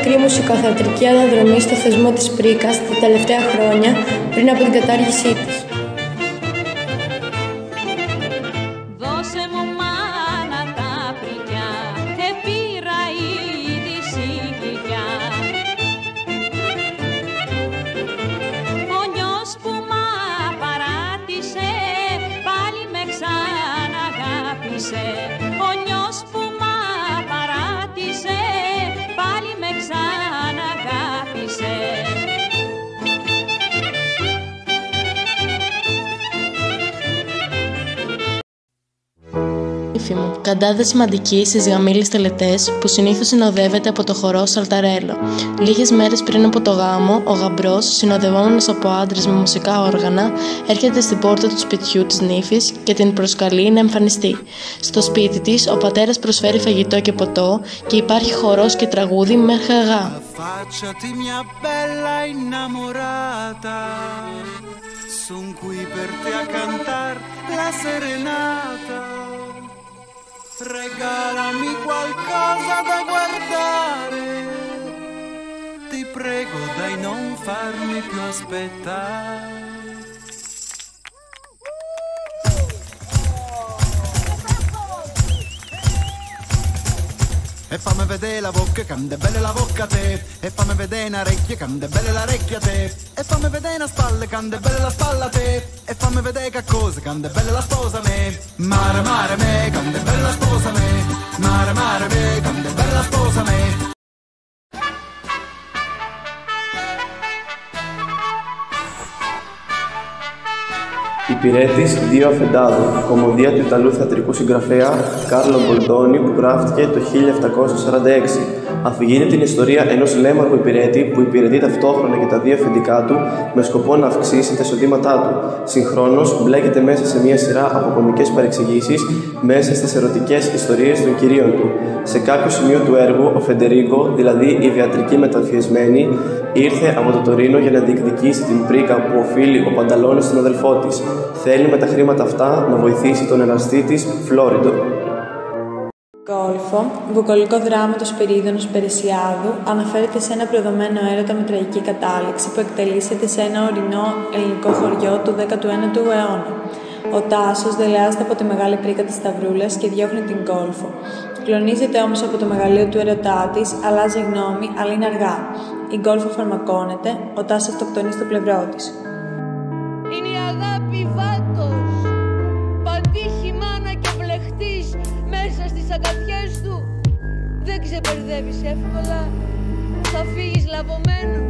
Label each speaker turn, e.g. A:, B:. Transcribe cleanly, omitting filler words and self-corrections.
A: μικρή μουσικοθεατρική αναδρομή στο θεσμό της Πρίκας τα τελευταία χρόνια πριν από την κατάργησή της.
B: Δώσε μου μάνα τα πρικιά, επήρα ήδη συγκυριά. Ο νιός που μ' παράτησε, πάλι με ξαναγάπησε. Ο νιός που μ' παράτησε, πάλι με ξαναγάπησε.
A: Καντάδα σημαντική στις γαμήλες τελετές που συνήθως συνοδεύεται από το χορό σαλταρέλο. Λίγες μέρες πριν από το γάμο, ο γαμπρός, συνοδευόμενος από άντρες με μουσικά όργανα, έρχεται στην πόρτα του σπιτιού της νύφης και την προσκαλεί να εμφανιστεί. Στο σπίτι της, ο πατέρας προσφέρει φαγητό και ποτό και υπάρχει χορός και τραγούδι μέχρι αγά.
C: Regalami qualcosa da guardare, ti prego dai non farmi più aspettare. E fammi vedere la bocca, quando è bella la bocca a te. E fammi vedere una orecchia, quando è bella l'orecchia a te. E fammi vedere una spalla, quando è bella la spalla a te. E fammi vedere che cosa, quando è bella la sposa a me. Mare, mare me, quando è bella la sposa a me. Mare, mare me, quando è bella la sposa a me.
D: Υπηρέτης Δύο Αφεντάδου, κομμωδία του Ιταλού θεατρικού συγγραφέα Κάρλο Μπολντόνι που γράφτηκε το 1746. Αφηγείται την ιστορία ενός λέμαργου υπηρέτη που υπηρετεί ταυτόχρονα και τα δύο αφεντικά του με σκοπό να αυξήσει τα εισοδήματά του. Συγχρόνως μπλέκεται μέσα σε μια σειρά από κωμικές παρεξηγήσεις μέσα στις ερωτικές ιστορίες των κυρίων του. Σε κάποιο σημείο του έργου, ο Φεντερίκο, δηλαδή η ιδιατρική μεταμφιεσμένη, ήρθε από το Τωρίνο για να διεκδικήσει την πρίκα που οφείλει ο Πανταλώνης στον αδελφό της. Θέλει με τα χρήματα αυτά να βοηθήσει τον εραστή της, Φλόριντο.
A: Γκόλφο, βουκολικό δράμα του Σπυρίδωνος Περισιάδου, αναφέρεται σε ένα προδομένο έρωτα με τραγική κατάληξη που εκτελήσεται σε ένα ορεινό ελληνικό χωριό του 19ου αιώνα. Ο Τάσος δελεάζεται από τη μεγάλη πρίκα της Σταυρούλας και διώχνει την Γκόλφο. Κλονίζεται όμως από το μεγαλείο του ερωτά της, αλλάζει γνώμη, αλλά είναι αργά. Η Γκόλφο φαρμακώνεται, ο Τάσος αυτοκτονεί στο πλευρό της.
B: Είναι η αγάπη βάτος, παντήχη μάνα και βλεχτής μέσα στις αγκαθιές του. Δεν ξεπερδεύεις εύκολα, θα φύγεις λαβωμένος.